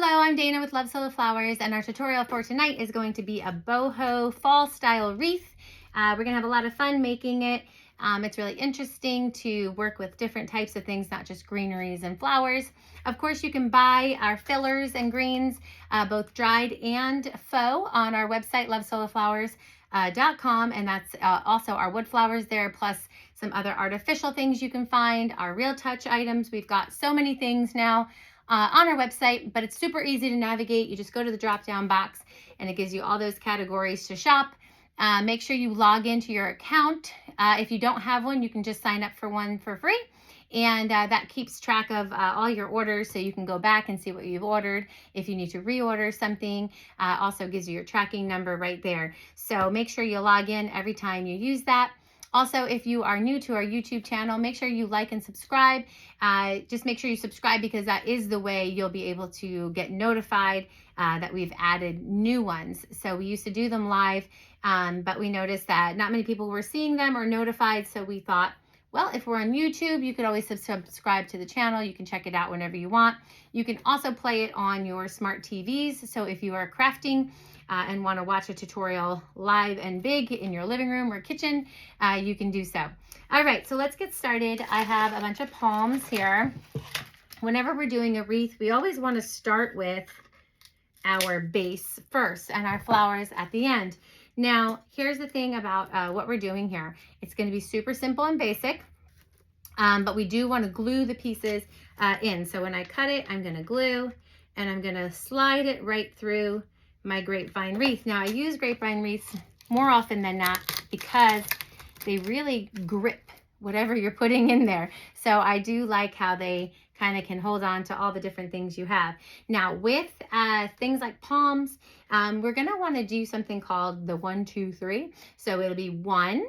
Hello, I'm Dana with Love Solo Flowers, and our tutorial for tonight is going to be a boho fall style wreath. We're gonna have a lot of fun making it. It's really interesting to work with different types of things, not just greeneries and flowers. Of course, you can buy our fillers and greens, both dried and faux, on our website, lovesoloflowers.com, and that's also our wood flowers there, plus some other artificial things you can find, our real touch items. We've got so many things now on our website, but it's super easy to navigate. You just go to the drop down box and it gives you all those categories to shop. Make sure you log into your account. If you don't have one, you can just sign up for one for free. And that keeps track of all your orders, so you can go back and see what you've ordered. If you need to reorder something, also gives you your tracking number right there. So make sure you log in every time you use that. Also, if you are new to our YouTube channel, make sure you like and subscribe. Just make sure you subscribe, because that is the way you'll be able to get notified that we've added new ones. So we used to do them live, but we noticed that not many people were seeing them or notified. So we thought, well, if we're on YouTube, you could always subscribe to the channel. You can check it out whenever you want. You can also play it on your smart TVs. So if you are crafting and want to watch a tutorial live and big in your living room or kitchen, you can do so. All right, so let's get started. I have a bunch of palms here. Whenever we're doing a wreath, we always want to start with our base first and our flowers at the end. Now, here's the thing about what we're doing here. It's going to be super simple and basic, but we do want to glue the pieces in. So when I cut it, I'm going to glue, and I'm going to slide it right through my grapevine wreath. Now, I use grapevine wreaths more often than not because they really grip whatever you're putting in there. So I do like how they kind of can hold on to all the different things you have. Now, with things like palms, we're going to want to do something called the 1, 2, 3. So it'll be 1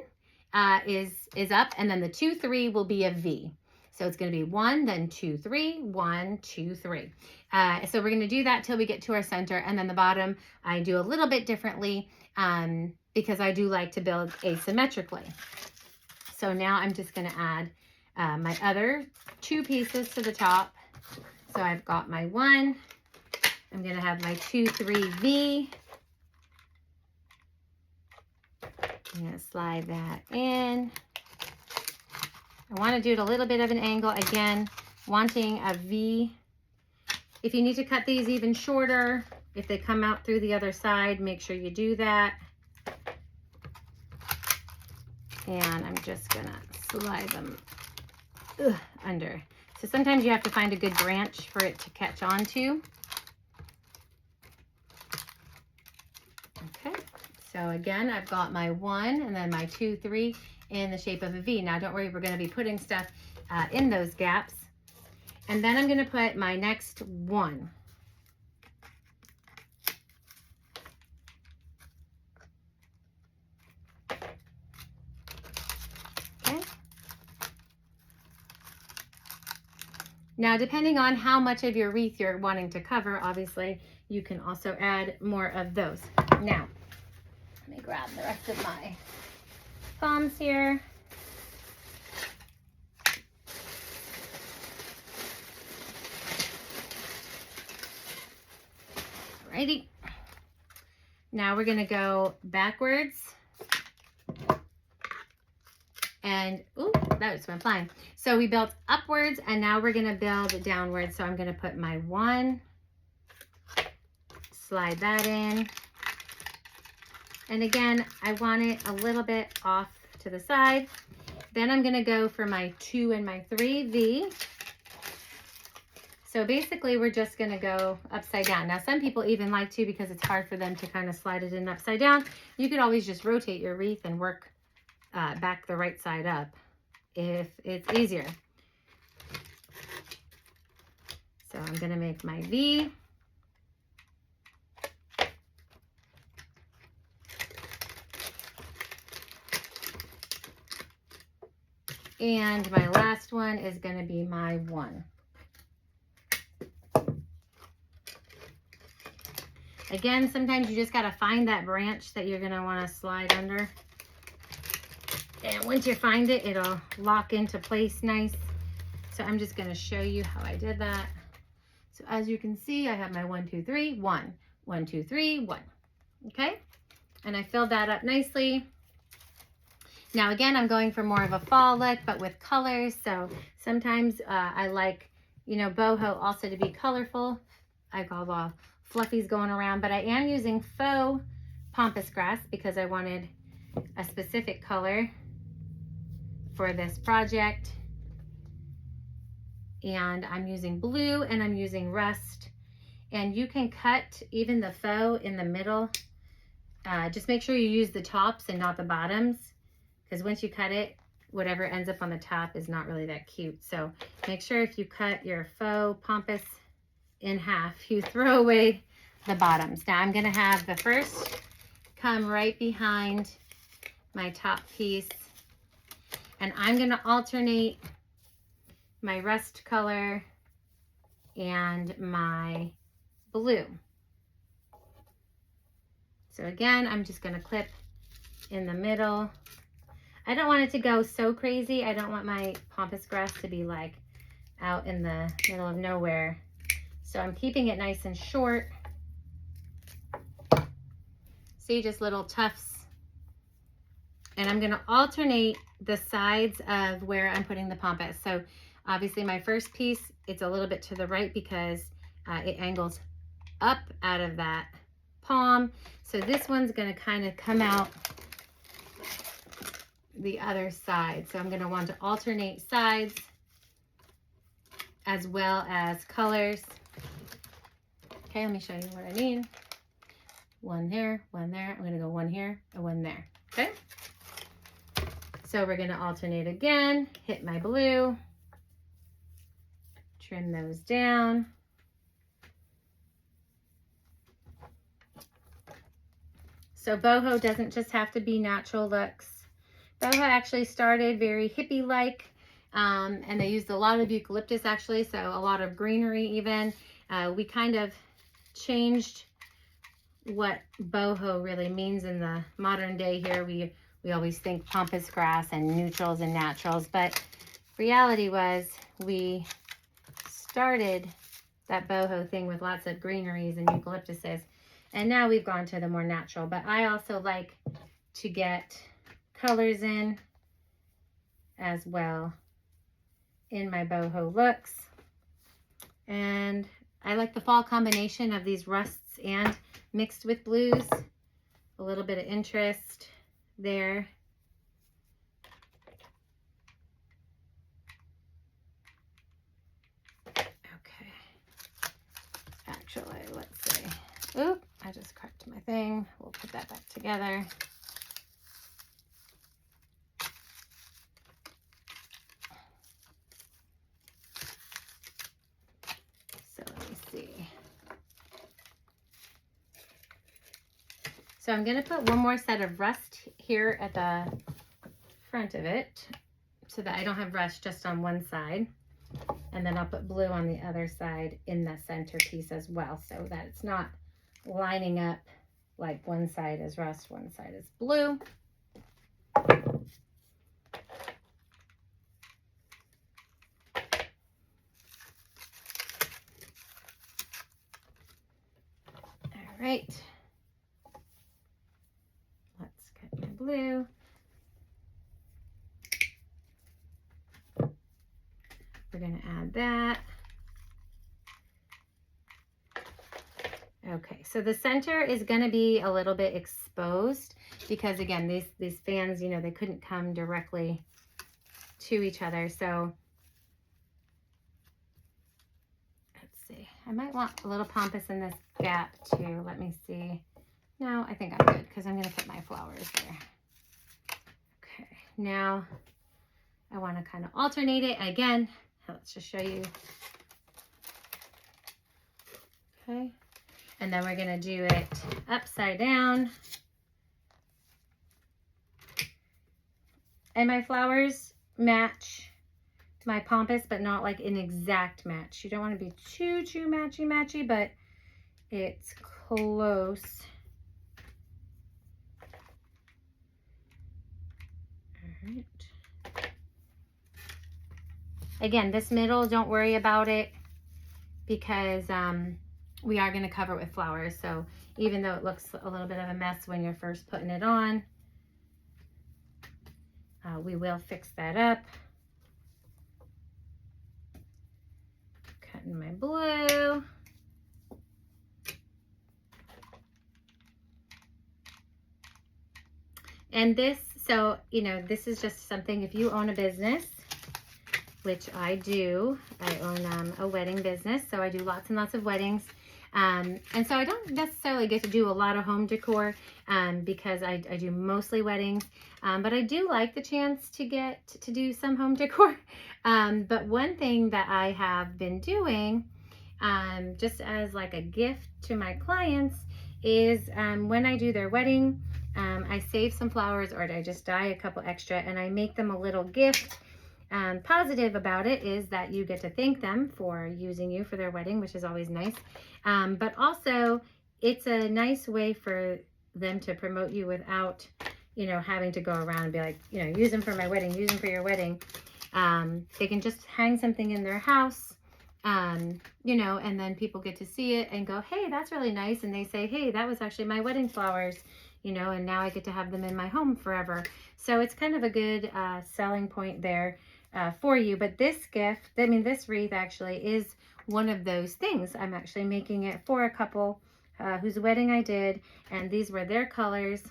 is up, and then the 2, 3 will be a V. So it's going to be 1, then 2, 3, 1, 2, 3. So we're going to do that till we get to our center, and then the bottom I do a little bit differently because I do like to build asymmetrically. So now I'm just going to add my other 2 pieces to the top. So I've got my 1. I'm going to have my 2, 3 V. I'm going to slide that in. I want to do it a little bit of an angle, again, wanting a V. If you need to cut these even shorter, if they come out through the other side, make sure you do that. And I'm just going to slide them under. So sometimes you have to find a good branch for it to catch onto. Okay, so again, I've got my 1 and then my 2, 3 in the shape of a V. Now, don't worry, we're going to be putting stuff in those gaps. And then I'm going to put my next 1. Okay. Now, depending on how much of your wreath you're wanting to cover, obviously, you can also add more of those. Now, let me grab the rest of my palms here. Alrighty. Now we're going to go backwards. And, ooh, that just went flying. So we built upwards, and now we're going to build downwards. So I'm going to put my 1, slide that in. And again, I want it a little bit off to the side. Then I'm going to go for my 2 and my 3 V. So basically, we're just going to go upside down. Now, some people even like to, because it's hard for them to kind of slide it in upside down. You could always just rotate your wreath and work back the right side up if it's easier. So I'm going to make my V. And my last one is going to be my 1. Again, sometimes you just got to find that branch that you're going to want to slide under. And once you find it, it'll lock into place nice. So I'm just going to show you how I did that. So as you can see, I have my 1, 2, 3, 1, 1, 2, 3, 1. Okay, and I filled that up nicely. Now again, I'm going for more of a fall look, but with colors. So sometimes I like, you know, boho also to be colorful. I got all fluffies going around, but I am using faux pampas grass because I wanted a specific color for this project. And I'm using blue and I'm using rust. And you can cut even the faux in the middle. Just make sure you use the tops and not the bottoms, because once you cut it, whatever ends up on the top is not really that cute. So make sure if you cut your faux pampas in half, you throw away the bottoms. Now I'm gonna have the first come right behind my top piece, and I'm gonna alternate my rust color and my blue. So again, I'm just gonna clip in the middle. I don't want it to go so crazy. I don't want my pampas grass to be like out in the middle of nowhere. So I'm keeping it nice and short. See, just little tufts. And I'm gonna alternate the sides of where I'm putting the pampas. So obviously my first piece, it's a little bit to the right because it angles up out of that palm. So this one's gonna kind of come out the other side. So I'm gonna want to alternate sides as well as colors. Okay, let me show you what I mean. One there, one there. I'm gonna go one here and one there, okay? So we're gonna alternate again, hit my blue, trim those down. So boho doesn't just have to be natural looks. Boho actually started very hippie-like, and they used a lot of eucalyptus actually, so a lot of greenery even. We kind of changed what boho really means in the modern day here. We always think pampas grass and neutrals and naturals, but reality was we started that boho thing with lots of greeneries and eucalyptuses, and now we've gone to the more natural. But I also like to get colors in as well in my boho looks. And I like the fall combination of these rusts and mixed with blues. A little bit of interest there. Okay. Actually, let's see. Oop, I just cracked my thing. We'll put that back together. So let me see. So I'm going to put one more set of rust here at the front of it so that I don't have rust just on one side. And then I'll put blue on the other side in the center piece as well, so that it's not lining up like one side is rust, one side is blue. All right. Let's cut my blue. We're going to add that. Okay, so the center is going to be a little bit exposed because again, these fans, you know, they couldn't come directly to each other. So let's see. I might want a little pampas in this gap too. Let me see. No, I think I'm good because I'm going to put my flowers there. Okay, now I want to kind of alternate it again. Let's just show you. Okay. And then we're going to do it upside down. And my flowers match my pampas, but not like an exact match. You don't want to be too matchy, but it's close. All right. Again, this middle, don't worry about it because we are going to cover it with flowers. So even though it looks a little bit of a mess when you're first putting it on, we will fix that up. Cutting my blue. And this, so, you know, this is just something, if you own a business, which I do, I own a wedding business, so I do lots and lots of weddings. And so I don't necessarily get to do a lot of home decor because I do mostly weddings, but I do like the chance to get to do some home decor. But one thing that I have been doing, just as like a gift to my clients, is when I do their wedding, I save some flowers, or I just dye a couple extra and I make them a little gift. Positive about it is that you get to thank them for using you for their wedding, which is always nice. But also it's a nice way for them to promote you without, you know, having to go around and be like, you know, use them for my wedding, use them for your wedding. They can just hang something in their house, you know, and then people get to see it and go, hey, that's really nice. And they say, hey, that was actually my wedding flowers, you know, and now I get to have them in my home forever. So it's kind of a good selling point there for you. But this gift, I mean, this wreath actually is one of those things. I'm actually making it for a couple whose wedding I did, and these were their colors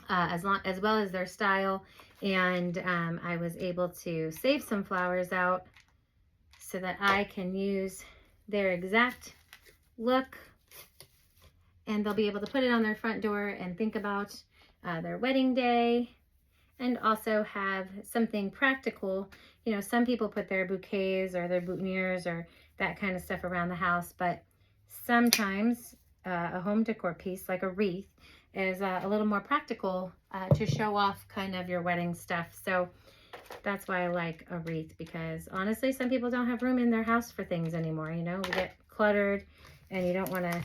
as well as their style. And I was able to save some flowers out so that I can use their exact look, and they'll be able to put it on their front door and think about their wedding day, and also have something practical. You know, some people put their bouquets or their boutonnieres or that kind of stuff around the house, but sometimes a home decor piece like a wreath is a little more practical to show off kind of your wedding stuff. So that's why I like a wreath, because honestly, some people don't have room in their house for things anymore. You know, we get cluttered and you don't want to,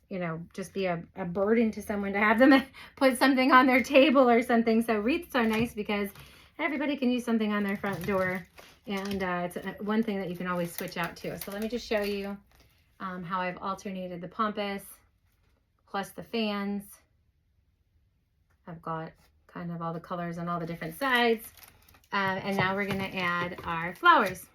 you know, just be a burden to someone to have them put something on their table or something. So wreaths are nice because everybody can use something on their front door. And it's one thing that you can always switch out to. So let me just show you how I've alternated the pampas plus the fans. I've got kind of all the colors on all the different sides. And now we're gonna add our flowers.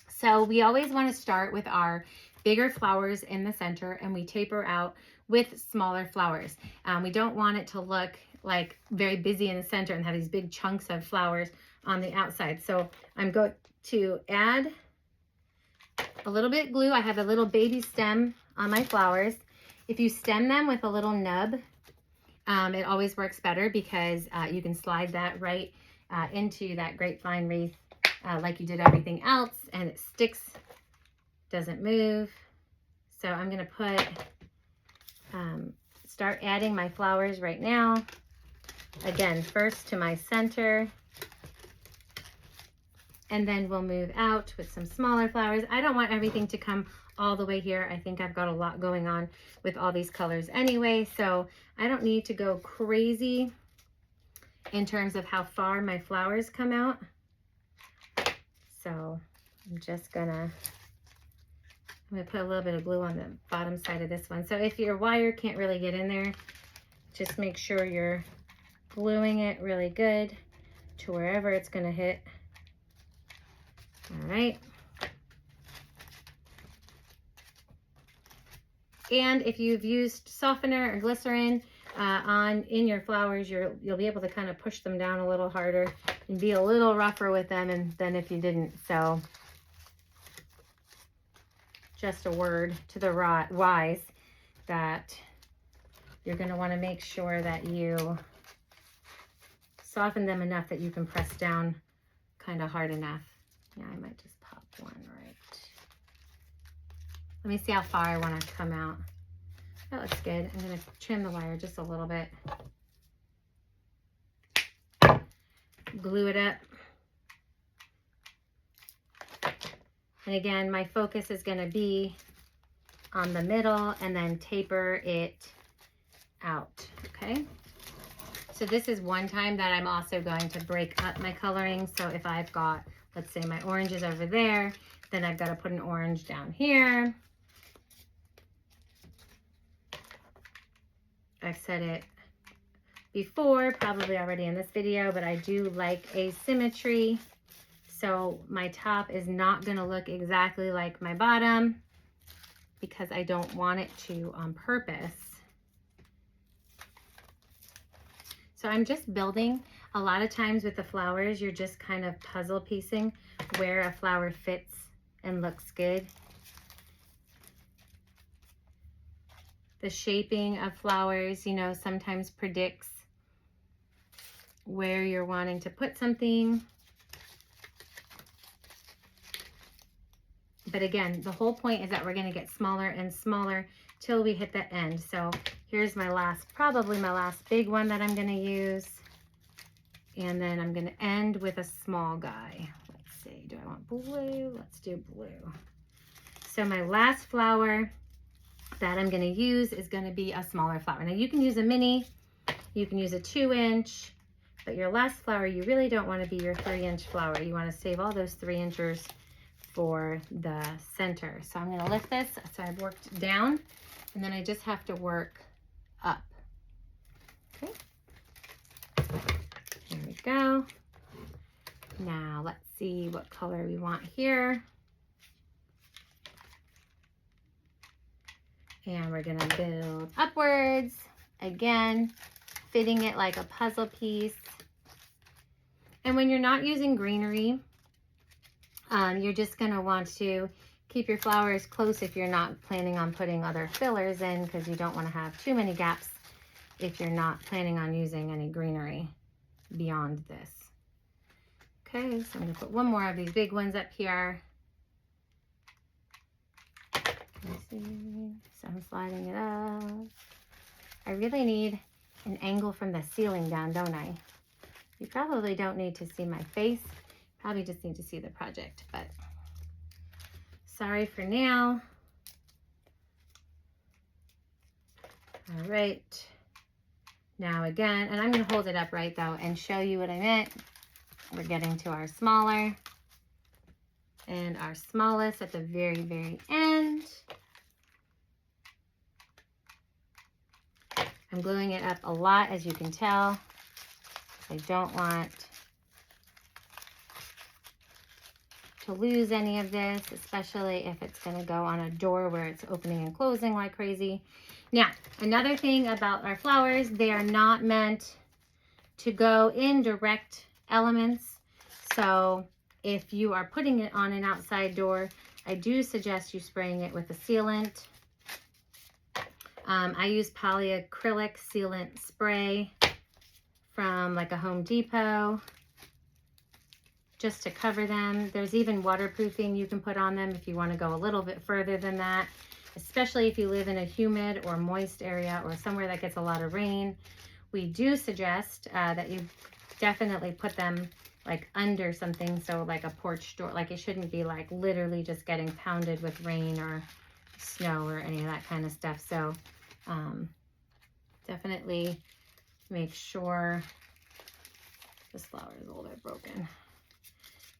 So we always wanna start with our bigger flowers in the center, and we taper out with smaller flowers. We don't want it to look like very busy in the center and have these big chunks of flowers on the outside. So I'm going to add a little bit glue. I have a little baby stem on my flowers. If you stem them with a little nub, it always works better, because you can slide that right into that grapevine wreath like you did everything else, and it sticks, doesn't move. So I'm gonna put, start adding my flowers right now. Again, first to my center, and then we'll move out with some smaller flowers. I don't want everything to come all the way here. I think I've got a lot going on with all these colors anyway, so I don't need to go crazy in terms of how far my flowers come out. So I'm just gonna, I'm gonna put a little bit of glue on the bottom side of this one. So if your wire can't really get in there, just make sure you're gluing it really good to wherever it's gonna hit. All right. And if you've used softener or glycerin in your flowers, you'll be able to kind of push them down a little harder and be a little rougher with them than if you didn't. So just a word to the wise that you're going to want to make sure that you soften them enough that you can press down kind of hard enough. Yeah, I might just pop one right. Let me see how far I want to come out. That looks good. I'm going to trim the wire just a little bit. Glue it up. And again, my focus is going to be on the middle and then taper it out, okay? So this is one time that I'm also going to break up my coloring. So if I've got, let's say my orange is over there, Then I've got to put an orange down here. I've said it before, probably already in this video, but I do like asymmetry. So my top is not going to look exactly like my bottom because I don't want it to on purpose. So I'm just building. A lot of times with the flowers, you're just kind of puzzle piecing where a flower fits and looks good. The shaping of flowers, you know, sometimes predicts where you're wanting to put something. But again, the whole point is that we're going to get smaller and smaller till we hit the end. So here's my last, probably my last big one that I'm going to use. And then I'm going to end with a small guy. Let's see, do I want blue? Let's do blue. So my last flower that I'm going to use is going to be a smaller flower. Now you can use a mini, you can use a 2-inch, but your last flower, you really don't want to be your 3-inch flower. You want to save all those 3 inches for the center. So I'm going to lift this. So I've worked down and then I just have to work up. Okay. There we go. Now let's see what color we want here. And we're gonna build upwards, again, fitting it like a puzzle piece. And when you're not using greenery, you're just gonna want to keep your flowers close if you're not planning on putting other fillers in, because you don't wanna have too many gaps if you're not planning on using any greenery beyond this. Okay, so I'm gonna put one more of these big ones up here. See, so I'm sliding it up. I really need an angle from the ceiling down, don't I? You probably don't need to see my face. Probably just need to see the project, but sorry for now. All right. Now again, and I'm going to hold it up right though and show you what I meant. We're getting to our smaller and our smallest at the very, very end. I'm gluing it up a lot, as you can tell. I don't want to lose any of this, especially if it's going to go on a door where it's opening and closing like crazy. Now, another thing about our flowers, they are not meant to go in direct elements. So if you are putting it on an outside door, I do suggest you spraying it with a sealant. I use polyacrylic sealant spray from like a Home Depot just to cover them. There's even waterproofing you can put on them if you want to go a little bit further than that, especially if you live in a humid or moist area or somewhere that gets a lot of rain. We do suggest that you definitely put them like under something, so like a porch door. Like it shouldn't be like literally just getting pounded with rain or snow or any of that kind of stuff. So definitely make sure this flower is older, broken.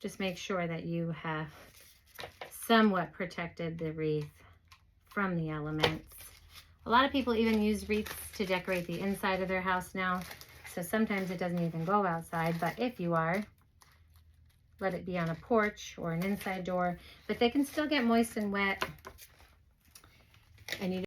Just make sure that you have somewhat protected the wreath from the elements. A lot of people even use wreaths to decorate the inside of their house now. So sometimes it doesn't even go outside, but if you are, let it be on a porch or an inside door, but they can still get moist and wet. And you